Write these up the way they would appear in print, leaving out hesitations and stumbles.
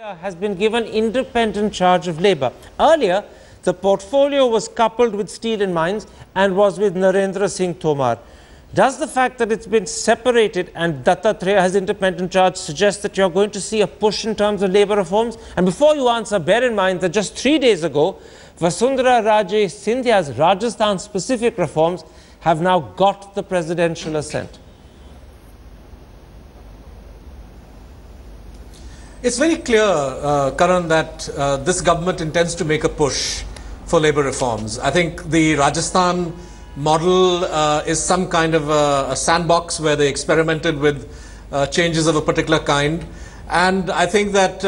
has been given independent charge of labour. Earlier, the portfolio was coupled with steel and mines and was with Narendra Singh Tomar. Does the fact that it's been separated and Dattatreya has independent charge suggest that you're going to see a push in terms of labour reforms? And before you answer, bear in mind that just 3 days ago, Vasundhara Raje Scindia's Rajasthan-specific reforms have now got the presidential assent. It's very clear, Karan, that this government intends to make a push for labour reforms. I think the Rajasthan model is some kind of a sandbox where they experimented with changes of a particular kind. And I think that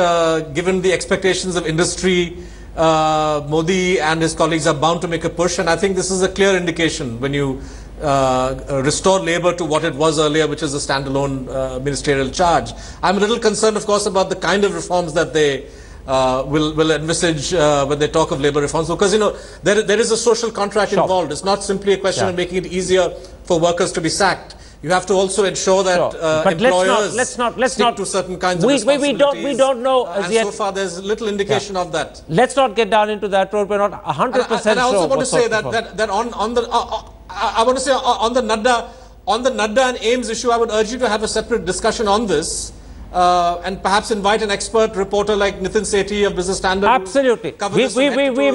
given the expectations of industry, Modi and his colleagues are bound to make a push. And I think this is a clear indication when you restore labour to what it was earlier, which is a standalone ministerial charge. I'm a little concerned, of course, about the kind of reforms that they will envisage when they talk of labour reforms, because, you know, there is a social contract involved. It's not simply a question of making it easier for workers to be sacked. You have to also ensure that employers stick to certain kinds of responsibilities. We don't know as and yet. So far, there's little indication of that. Let's not get down into that road. We're not 100% sure. And I also want to say that I want to say on the Nadda and AIMS issue, I would urge you to have a separate discussion on this. And perhaps invite an expert reporter like Nitin Sethi of Business Standard. Absolutely. We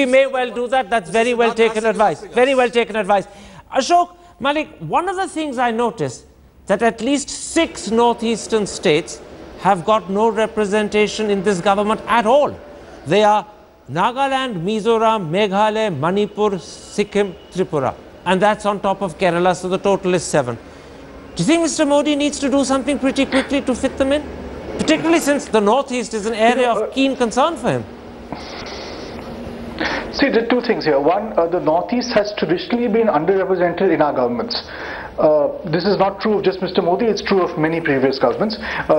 may well do that. That's very well taken advice. Very well taken advice. Ashok, Malik, one of the things I noticed that at least 6 northeastern states have got no representation in this government at all. They are Nagaland, Mizoram, Meghalaya, Manipur, Sikkim, Tripura. And that's on top of Kerala, so the total is 7. Do you think Mr. Modi needs to do something pretty quickly to fit them in? Particularly since the Northeast is an area of keen concern for him. See, there are 2 things here. One, the Northeast has traditionally been underrepresented in our governments. This is not true of just Mr. Modi, it's true of many previous governments.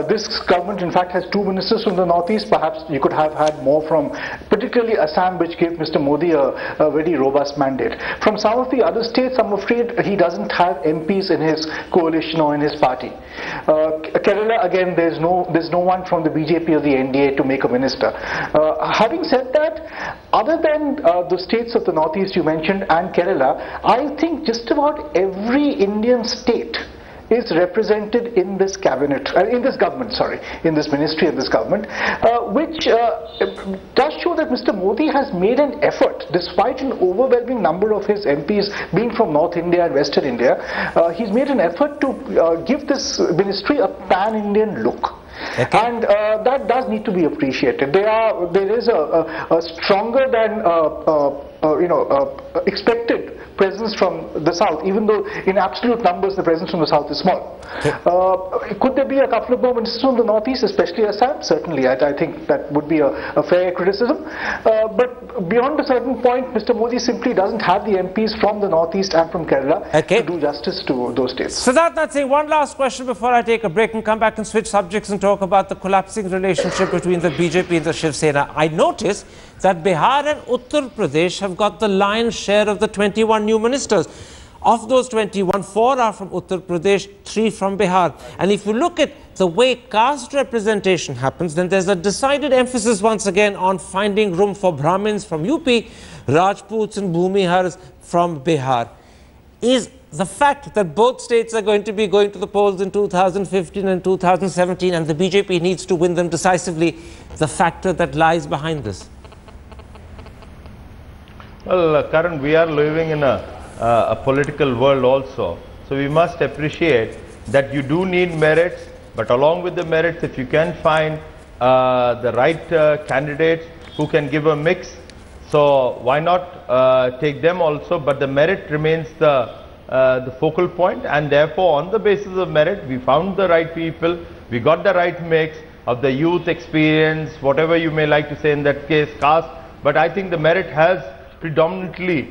This government, in fact, has 2 ministers from the Northeast. Perhaps you could have had more from, particularly Assam, which gave Mr. Modi a very robust mandate. From some of the other states, I'm afraid he doesn't have MPs in his coalition or in his party. Kerala, again, there's no one from the BJP or the NDA to make a minister. Having said that, other than the states of the Northeast you mentioned and Kerala, I think just about every Indian state is represented in this cabinet, in this government, sorry, in this ministry of this government, which does show that Mr. Modi has made an effort, despite an overwhelming number of his MPs being from North India and Western India, he's made an effort to give this ministry a pan-Indian look. Okay. And that does need to be appreciated. There is a stronger than expected presence from the south, even though in absolute numbers the presence from the south is small. Okay. Could there be a couple of more ministers from the northeast, especially Assam? Certainly, I think that would be a fair criticism. But beyond a certain point, Mr. Modi simply doesn't have the MPs from the northeast and from Kerala to do justice to those states. Siddharth Singh, one last question before I take a break and come back and switch subjects and talk about the collapsing relationship between the BJP and the Shiv Sena. I noticed that Bihar and Uttar Pradesh have got the lion's share of the 21 new ministers. Of those 21, 4 are from Uttar Pradesh, 3 from Bihar. And if you look at the way caste representation happens, then there's a decided emphasis once again on finding room for Brahmins from UP, Rajputs and Bhumihars from Bihar. Is the fact that both states are going to be going to the polls in 2015 and 2017 and the BJP needs to win them decisively the factor that lies behind this? Well, Karan, we are living in a political world also. So we must appreciate that you do need merits, but along with the merits, if you can find the right candidates who can give a mix, so why not take them also? But the merit remains the focal point, and therefore on the basis of merit, we found the right people, we got the right mix of the youth experience, whatever you may like to say in that case, caste. But I think the merit has predominantly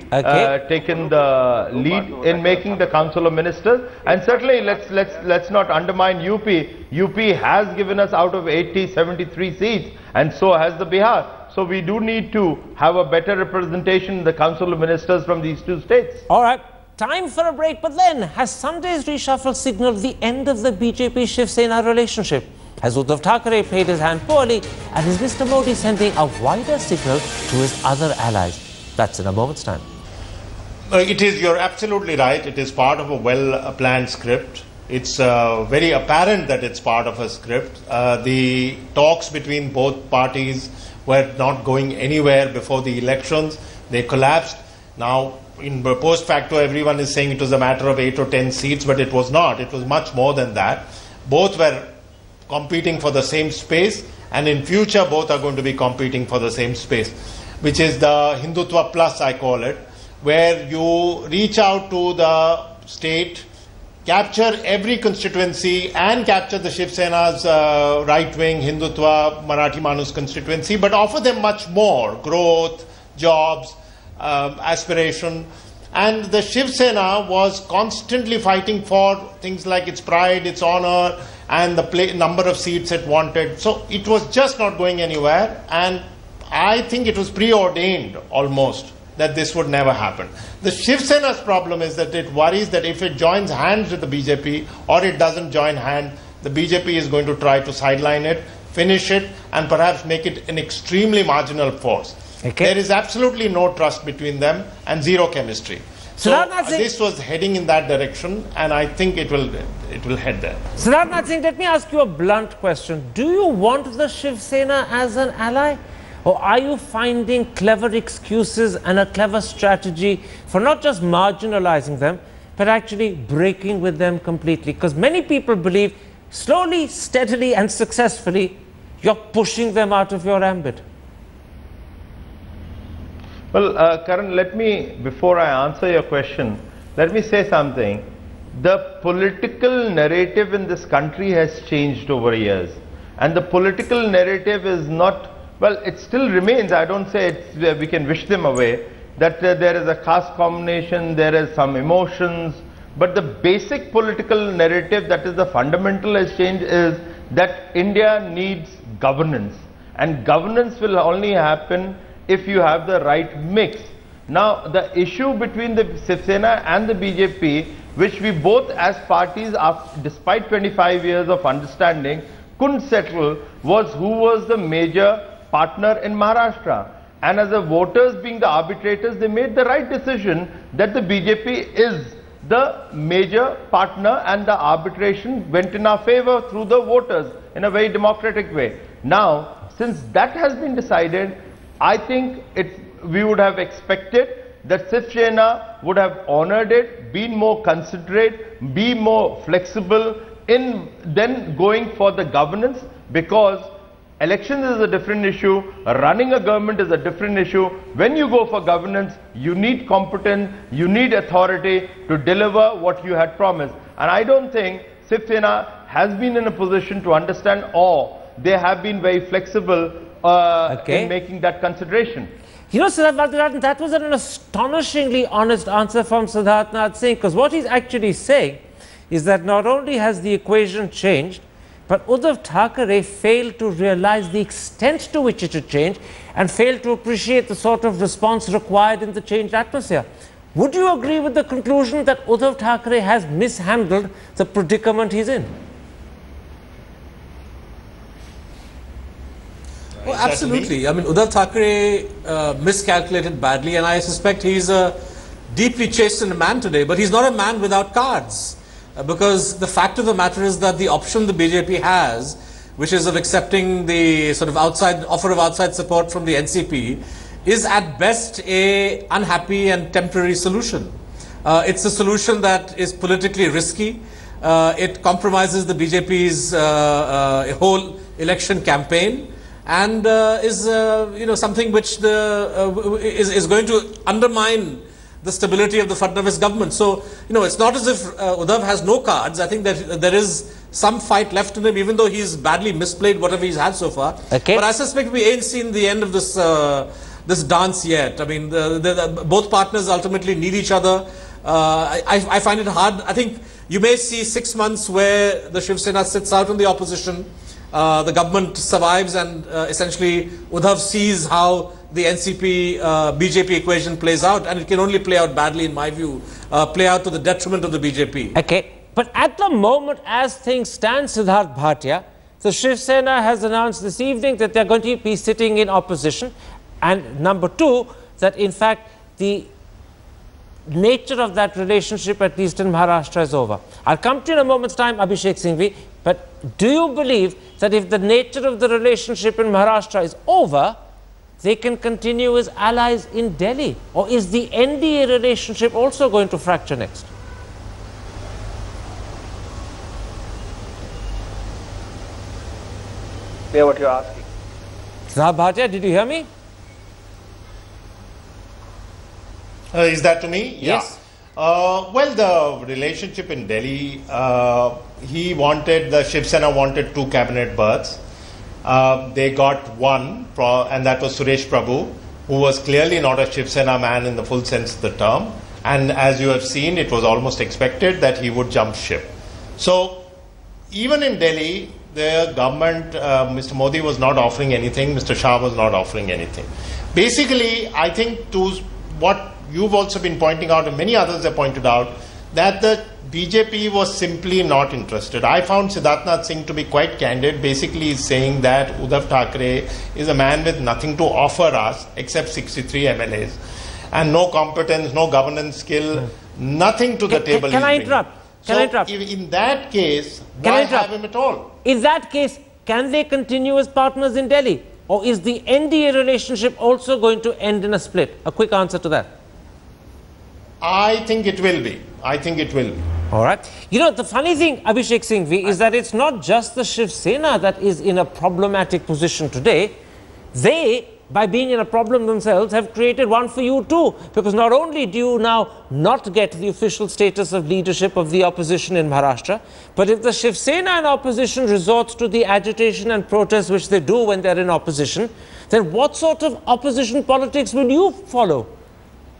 taken the lead in making the Council of Ministers, and certainly let's not undermine UP. UP has given us out of 73 seats, and so has the Bihar. So we do need to have a better representation in the Council of Ministers from these 2 states. All right, time for a break. But then, has Sunday's reshuffle signaled the end of the BJP-Shiv Sena relationship? Has Uddhav Thackeray played his hand poorly? And is Mr. Modi sending a wider signal to his other allies? That's in a moment's time. You're absolutely right. It is part of a well-planned script. It's very apparent that it's part of a script. The talks between both parties were not going anywhere before the elections. They collapsed. Now, in post facto, everyone is saying it was a matter of 8 or 10 seats, but it was not. It was much more than that. Both were competing for the same space, and in future, both are going to be competing for the same space, which is the Hindutva Plus, I call it, where you reach out to the state, capture every constituency and capture the Shiv Sena's right-wing Hindutva Marathi Manus constituency, but offer them much more: growth, jobs, aspiration. And the Shiv Sena was constantly fighting for things like its pride, its honor, and the number of seats it wanted. So it was just not going anywhere, and I think it was preordained almost that this would never happen. The Shiv Sena's problem is that it worries that if it joins hands with the BJP or it doesn't join hand, the BJP is going to try to sideline it, finish it, and perhaps make it an extremely marginal force. Okay. There is absolutely no trust between them and zero chemistry. So this was heading in that direction, and I think it will head there. Siddharth Singh, let me ask you a blunt question. Do you want the Shiv Sena as an ally? Or are you finding clever excuses and a clever strategy for not just marginalizing them, but actually breaking with them completely? Because many people believe slowly, steadily and successfully, you're pushing them out of your ambit. Well, Karan, before I answer your question, let me say something. The political narrative in this country has changed over years. And the political narrative is not, well, it still remains. I don't say we can wish them away, that there is a caste combination, there is some emotions, but the basic political narrative that is the fundamental has changed is that India needs governance, and governance will only happen if you have the right mix. Now, the issue between the Shiv Sena and the BJP, which we both as parties, despite 25 years of understanding, couldn't settle, was who was the major partner in Maharashtra. And as the voters being the arbitrators, they made the right decision that the BJP is the major partner, and the arbitration went in our favor through the voters in a very democratic way. Now, since that has been decided, I think we would have expected that Shiv Sena would have honored it, been more considerate, be more flexible in then going for the governance, because elections is a different issue, running a government is a different issue. When you go for governance, you need competence, you need authority to deliver what you had promised. And I don't think Shiv Sena has been in a position to understand, or they have been very flexible in making that consideration. You know, Siddharth, that was an astonishingly honest answer from Siddharth Singh, because what he's actually saying is that not only has the equation changed, but Uddhav Thackeray failed to realize the extent to which it had changed and failed to appreciate the sort of response required in the changed atmosphere. Would you agree with the conclusion that Uddhav Thackeray has mishandled the predicament he's in? Oh, absolutely. I mean, Uddhav Thackeray miscalculated badly, and I suspect he's a deeply chastened man today, but he's not a man without cards. Because the fact of the matter is that the option the BJP has, which is of accepting the sort of offer of outside support from the NCP, is at best a unhappy and temporary solution. It's a solution that is politically risky. It compromises the BJP's whole election campaign, and is something which is going to undermine the stability of the Fadnavis government. So, it's not as if Uddhav has no cards. I think that there is some fight left in him, even though he's badly misplayed whatever he's had so far. Okay. But I suspect we ain't seen the end of this this dance yet. I mean, both partners ultimately need each other. I find it hard. I think you may see 6 months where the Shiv Sena sits out in the opposition. The government survives, and essentially Uddhav sees how the NCP BJP equation plays out, and it can only play out badly, in my view, play out to the detriment of the BJP. Okay, but at the moment, as things stand, Siddharth Bhatia, the Shiv Sena has announced this evening that they're going to be sitting in opposition. And number two, that in fact the nature of that relationship, at least in Maharashtra, is over. I'll come to you in a moment's time, Abhishek Singhvi, but do you believe that if the nature of the relationship in Maharashtra is over, they can continue as allies in Delhi? Or is the NDA relationship also going to fracture next? Clear what you're asking. Siddharth Bhatia, did you hear me? Is that to me? Yes. Yeah. Well, the relationship in Delhi, the Shiv Sena wanted 2 cabinet berths. They got one, and that was Suresh Prabhu, who was clearly not a Shiv Sena man in the full sense of the term. And as you have seen, it was almost expected that he would jump ship. So, even in Delhi, the government, Mr. Modi was not offering anything, Mr. Shah was not offering anything. Basically, I think to what you've also been pointing out and many others have pointed out, that the BJP was simply not interested. I found Siddharth Singh to be quite candid. Basically, he's saying that Uddhav Thackeray is a man with nothing to offer us except 63 MLAs and no competence, no governance skill, nothing to the table. Can I interrupt? Can I interrupt? In that case, why have him at all? In that case, can they continue as partners in Delhi? Or is the NDA relationship also going to end in a split? A quick answer to that. I think it will be. I think it will be. All right. You know, the funny thing, Abhishek Singhvi, is that it's not just the Shiv Sena that is in a problematic position today. They, by being in a problem themselves, have created one for you too. Because not only do you now not get the official status of leadership of the opposition in Maharashtra, but if the Shiv Sena in opposition resorts to the agitation and protest which they do when they're in opposition, then what sort of opposition politics will you follow?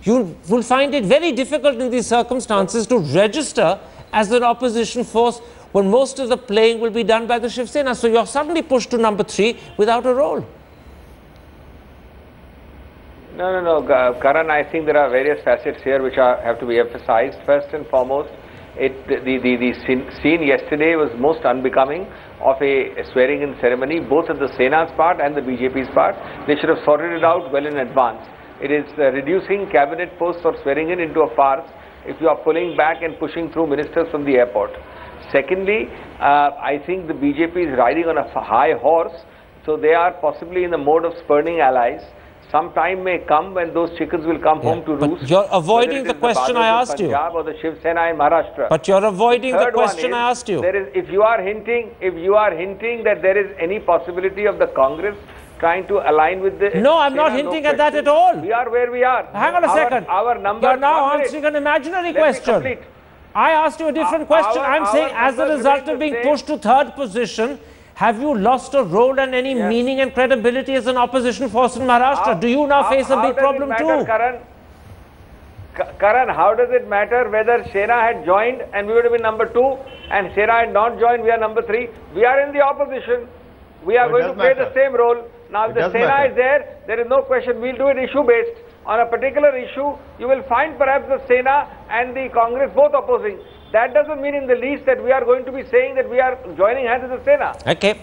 You will find it very difficult in these circumstances to register as an opposition force when most of the playing will be done by the Shiv Sena. So you're suddenly pushed to number 3 without a role. No, Karan, I think there are various facets here which have to be emphasized. First and foremost, the scene yesterday was most unbecoming of a swearing-in ceremony, both at the Sena's part and the BJP's part. They should have sorted it out well in advance. It is reducing cabinet posts for swearing in into a farce if you are pulling back and pushing through ministers from the airport. Secondly, I think the BJP is riding on a high horse, so they are possibly in the mode of spurning allies. Some time may come when those chickens will come home to roost. You're avoiding the question I asked you. Or the Shiv Sena in Maharashtra. But you're avoiding the question I asked you. If you are hinting that there is any possibility of the Congress trying to align with the... No, I'm not hinting at that at all. We are where we are. Hang on a second. Our number... You're now answering an imaginary question. I asked you a different question. I'm saying as a result of being pushed to 3rd position, have you lost a role and any meaning and credibility as an opposition force in Maharashtra? Do you now face a big problem too? Karan, how does it matter whether Sena had joined and we would have been number 2 and Sena had not joined, we are number 3? We are in the opposition. We are going to play the same role. Now, if the Sena is there is no question. We'll do it issue-based. On a particular issue, you will find perhaps the Sena and the Congress both opposing. That doesn't mean in the least that we are going to be saying that we are joining hands with the Sena. Okay.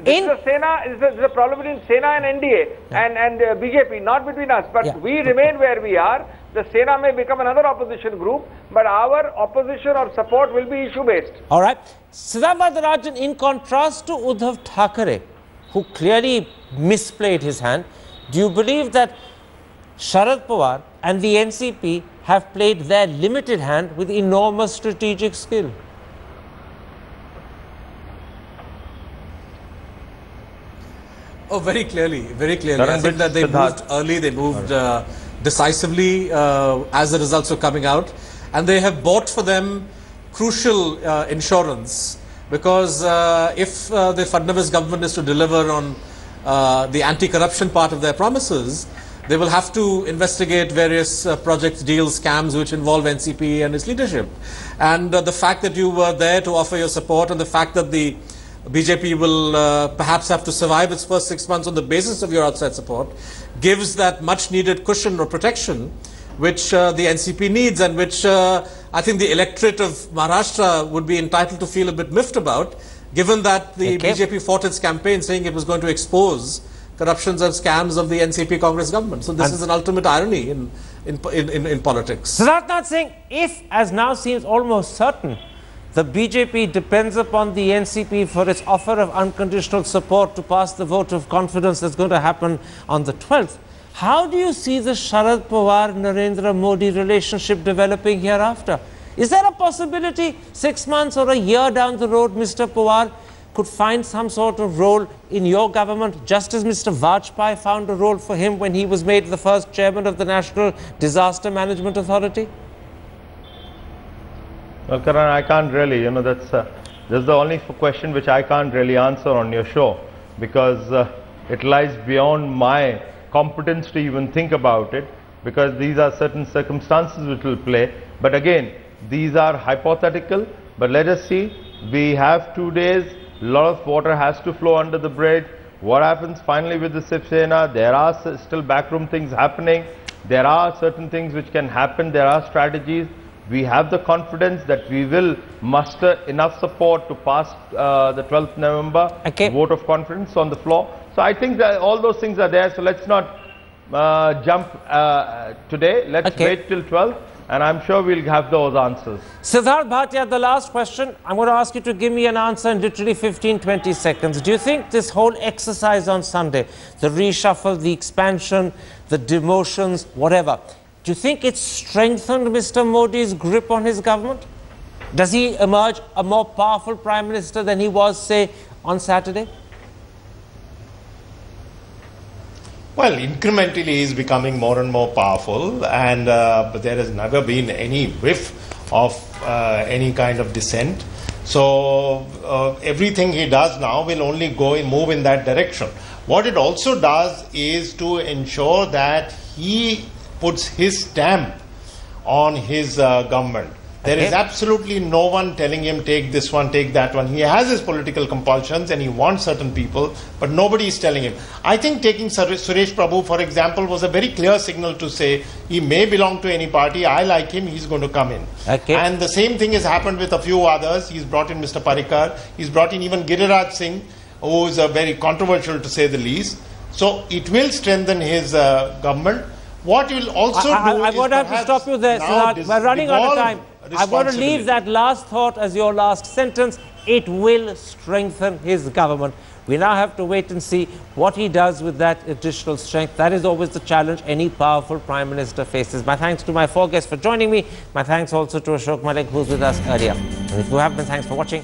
This is a problem between Sena and NDA and BJP, not between us. But we remain where we are. The Sena may become another opposition group, but our opposition or support will be issue-based. All right. Siddharth Rajan, in contrast to Uddhav Thackeray, who clearly misplayed his hand, do you believe that Sharad Pawar and the NCP have played their limited hand with enormous strategic skill? Oh, very clearly, very clearly. I think that they moved early, they moved decisively as the results were coming out, and they have bought for them crucial insurance, because if the Fadnavis government is to deliver on the anti-corruption part of their promises, they will have to investigate various project deals, scams which involve NCP and its leadership. And the fact that you were there to offer your support, and the fact that the BJP will perhaps have to survive its first 6 months on the basis of your outside support, gives that much needed cushion or protection which the NCP needs, and which I think the electorate of Maharashtra would be entitled to feel a bit miffed about, given that the Okay. BJP fought its campaign saying it was going to expose corruptions and scams of the NCP Congress government. So this is an ultimate irony in politics. Siddharth Singh, if, as now seems almost certain, the BJP depends upon the NCP for its offer of unconditional support to pass the vote of confidence that's going to happen on the 12th, how do you see the Sharad Pawar-Narendra Modi relationship developing hereafter? Is there a possibility 6 months or a year down the road, Mr. Pawar could find some sort of role in your government, just as Mr. Vajpayee found a role for him when he was made the first chairman of the National Disaster Management Authority? Well, Karan, I can't really, that's the only question which I can't really answer on your show, because it lies beyond my competence to even think about it, because these are certain circumstances which will play. But again, these are hypothetical, but let us see. We have 2 days, a lot of water has to flow under the bridge. What happens finally with the Shiv Sena? There are still backroom things happening. There are certain things which can happen. There are strategies. We have the confidence that we will muster enough support to pass the 12th November vote of confidence on the floor. So I think that all those things are there. So let's not jump today. Let's wait till 12th, and I'm sure we'll have those answers. Siddharth Bhatia, the last question. I'm going to ask you to give me an answer in literally 15-20 seconds. Do you think this whole exercise on Sunday, the reshuffle, the expansion, the demotions, whatever, do you think it strengthened Mr. Modi's grip on his government? Does he emerge a more powerful Prime Minister than he was, say, on Saturday? Well, incrementally he is becoming more and more powerful, and but there has never been any whiff of any kind of dissent. So everything he does now will only move in that direction. What it also does is to ensure that he puts his stamp on his government. There is absolutely no one telling him take this one, take that one. He has his political compulsions and he wants certain people, but nobody is telling him. I think taking Suresh Prabhu, for example, was a very clear signal to say he may belong to any party. I like him, he's going to come in. And the same thing has happened with a few others. He's brought in Mr. Parikar. He's brought in even Giriraj Singh, who is very controversial to say the least. So it will strengthen his government. What will also do I'm going to have to stop you there, Siddharth. We're running out of time. I'm going to leave that last thought as your last sentence. It will strengthen his government. We now have to wait and see what he does with that additional strength. That is always the challenge any powerful Prime Minister faces. My thanks to my 4 guests for joining me. My thanks also to Ashok Malik, who's with us earlier. And if you have been, thanks for watching.